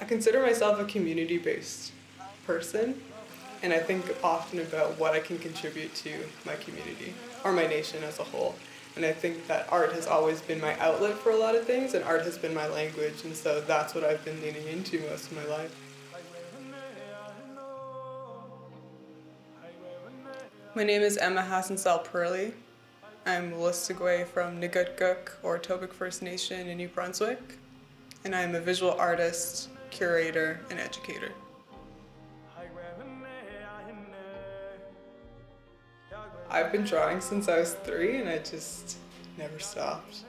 I consider myself a community-based person, and I think often about what I can contribute to my community or my nation as a whole. And I think that art has always been my outlet for a lot of things, and art has been my language, and so that's what I've been leaning into most of my life. My name is Emma Hassencahl-Perley. I'm Wolastoqiyik from Nigutkuk or Tobic First Nation in New Brunswick, and I'm a visual artist, curator, and educator. I've been drawing since I was 3 and I just never stopped.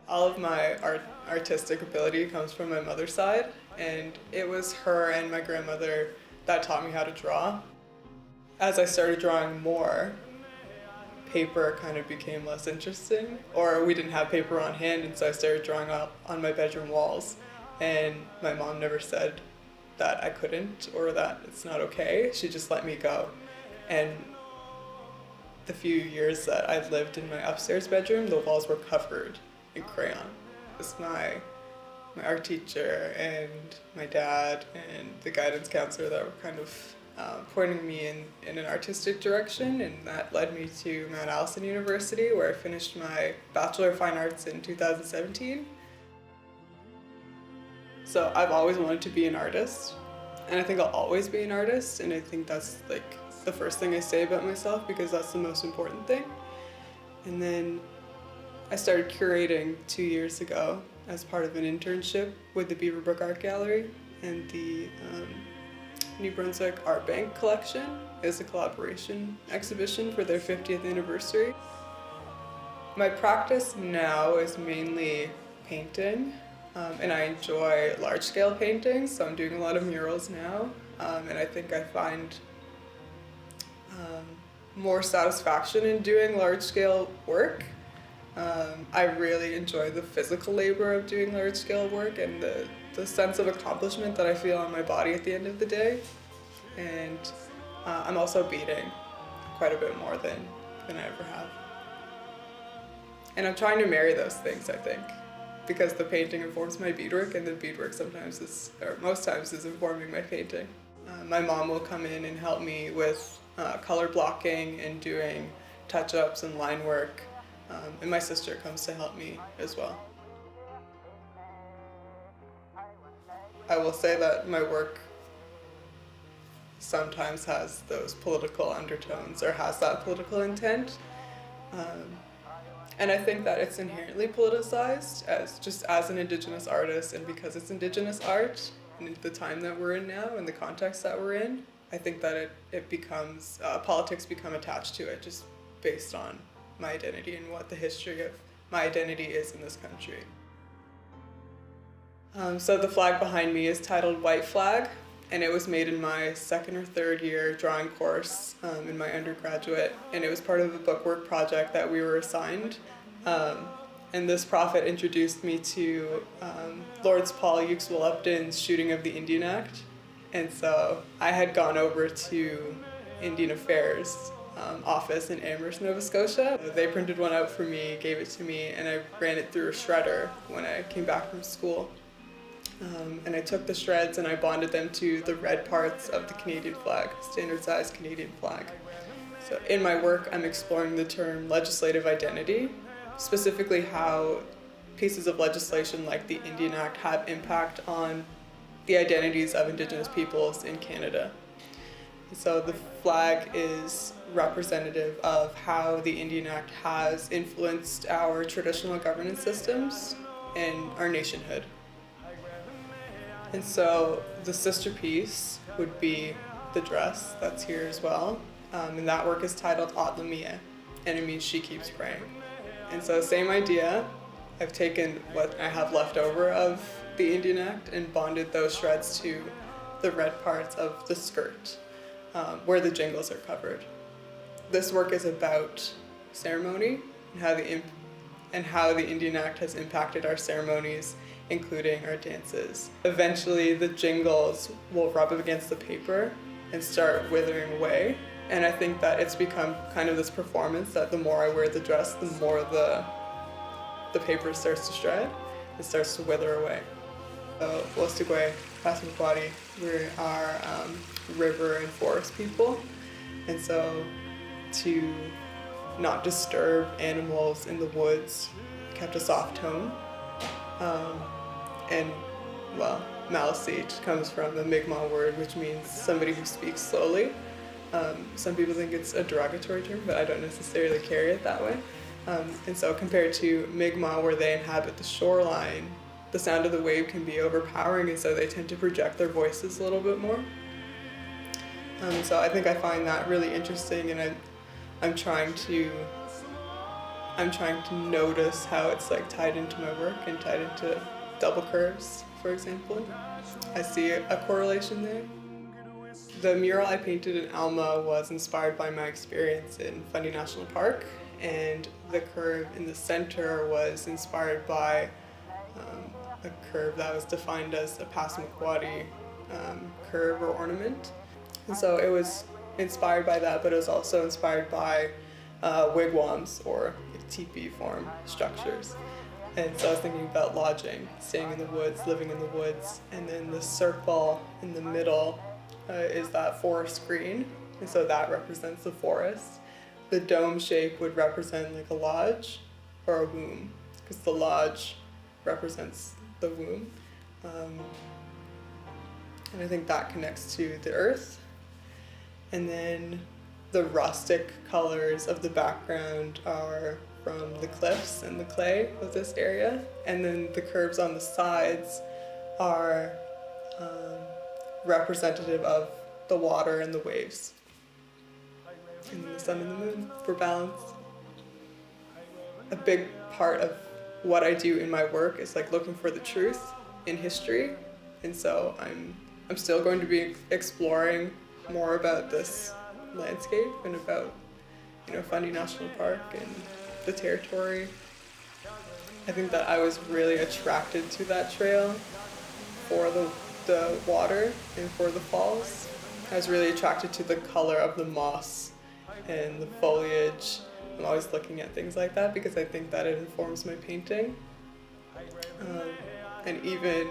All of my artistic ability comes from my mother's side, and it was her and my grandmother that taught me how to draw. As I started drawing more, paper kind of became less interesting, or we didn't have paper on hand, and so I started drawing up on my bedroom walls, and my mom never said that I couldn't or that it's not okay. She just let me go. And the few years that I lived in my upstairs bedroom, the walls were covered in crayon. It was my art teacher and my dad and the guidance counselor that were kind of pointing me in an artistic direction, and that led me to Mount Allison University, where I finished my Bachelor of Fine Arts in 2017. So I've always wanted to be an artist, and I think I'll always be an artist, and I think that's like the first thing I say about myself because that's the most important thing. And then I started curating 2 years ago as part of an internship with the Beaverbrook Art Gallery and the New Brunswick Art Bank collection is a collaboration exhibition for their 50th anniversary. My practice now is mainly painting, and I enjoy large-scale paintings, so I'm doing a lot of murals now, and I think I find more satisfaction in doing large-scale work. I really enjoy the physical labor of doing large-scale work and the sense of accomplishment that I feel on my body at the end of the day. And I'm also beading quite a bit more than I ever have. And I'm trying to marry those things, I think, because the painting informs my beadwork, and the beadwork sometimes is, or most times, is informing my painting. My mom will come in and help me with color blocking and doing touch-ups and line work, and my sister comes to help me as well. I will say that my work sometimes has those political undertones or has that political intent. And I think that it's inherently politicized as an Indigenous artist, and because it's Indigenous art and the time that we're in now and the context that we're in, I think that it becomes, politics become attached to it just based on my identity and what the history of my identity is in this country. So the flag behind me is titled White Flag, and it was made in my 2nd or 3rd year drawing course in my undergraduate, and it was part of a bookwork project that we were assigned. And this prophet introduced me to Lord Paul Wolupton's shooting of the Indian Act, and so I had gone over to Indian Affairs office in Amherst, Nova Scotia. They printed one out for me, gave it to me, and I ran it through a shredder when I came back from school. And I took the shreds and I bonded them to the red parts of the Canadian flag, standard size Canadian flag. So in my work, I'm exploring the term legislative identity, specifically how pieces of legislation like the Indian Act have impact on the identities of Indigenous peoples in Canada. So the flag is representative of how the Indian Act has influenced our traditional governance systems and our nationhood. And so the sister piece would be the dress that's here as well. And that work is titled Atlamia, and it means she keeps praying. And so same idea, I've taken what I have left over of the Indian Act and bonded those shreds to the red parts of the skirt, where the jingles are covered. This work is about ceremony and how the Indian Act has impacted our ceremonies, including our dances. Eventually, the jingles will rub up against the paper and start withering away. And I think that it's become kind of this performance that the more I wear the dress, the more the paper starts to shred. It starts to wither away. Wolastoqiyik, Peskotomukati, we are river and forest people, and so to not disturb animals in the woods kept a soft tone. And well, Malisate comes from the Mi'kmaq word, which means somebody who speaks slowly. Some people think it's a derogatory term, but I don't necessarily carry it that way. And so compared to Mi'kmaq, where they inhabit the shoreline, the sound of the wave can be overpowering, and so they tend to project their voices a little bit more. So I think I find that really interesting, and I'm trying to notice how it's like tied into my work and tied into double curves, for example. I see a correlation there. The mural I painted in Alma was inspired by my experience in Fundy National Park, and the curve in the center was inspired by a curve that was defined as a Passamaquoddy curve or ornament. And so it was inspired by that, but it was also inspired by wigwams or teepee form structures. And so I was thinking about lodging, staying in the woods, living in the woods, and then the circle in the middle is that forest green, and so that represents the forest. The dome shape would represent like a lodge or a womb, because the lodge represents the womb. And I think that connects to the earth. And then the rustic colors of the background are from the cliffs and the clay of this area. And then the curves on the sides are representative of the water and the waves. And the sun and the moon for balance. A big part of what I do in my work is like looking for the truth in history. And so I'm still going to be exploring more about this landscape and about, Fundy National Park and the territory. I think that I was really attracted to that trail for the water and for the falls. I was really attracted to the color of the moss and the foliage. I'm always looking at things like that because I think that it informs my painting. And even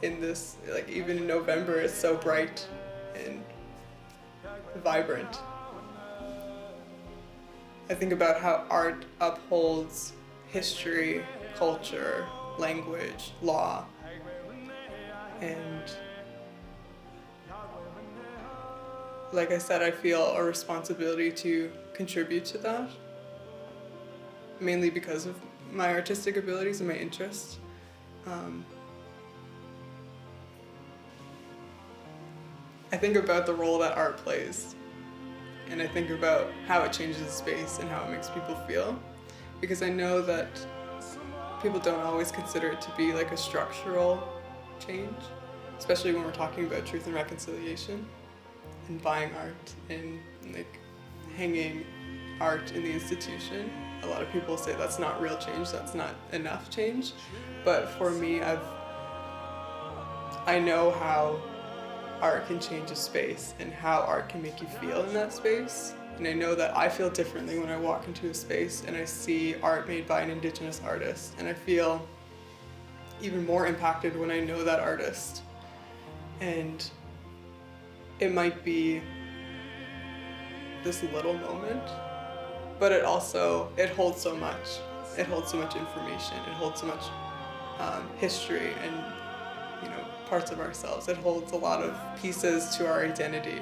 in this, even in November, it's so bright and vibrant. I think about how art upholds history, culture, language, law, and like I said, I feel a responsibility to contribute to that, mainly because of my artistic abilities and my interests. I think about the role that art plays, and I think about how it changes the space and how it makes people feel, because I know that people don't always consider it to be like a structural change, especially when we're talking about truth and reconciliation and buying art and like hanging art in the institution. A lot of people say that's not real change, that's not enough change, but for me, I know how art can change a space and how art can make you feel in that space. And I know that I feel differently when I walk into a space and I see art made by an Indigenous artist, and I feel even more impacted when I know that artist. And it might be this little moment, but it holds so much. It holds so much information. It holds so much history and parts of ourselves. It holds a lot of pieces to our identity.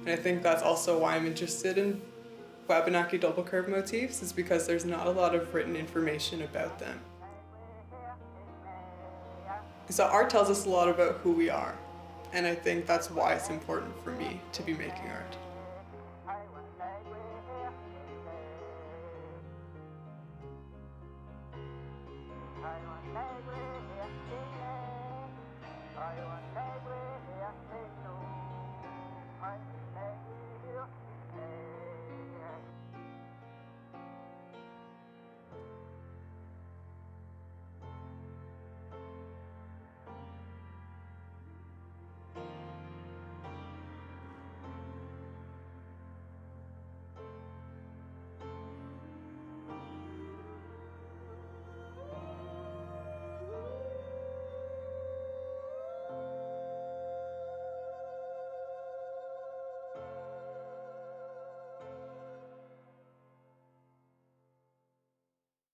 And I think that's also why I'm interested in Wabanaki double curve motifs, is because there's not a lot of written information about them. So art tells us a lot about who we are, and I think that's why it's important for me to be making art.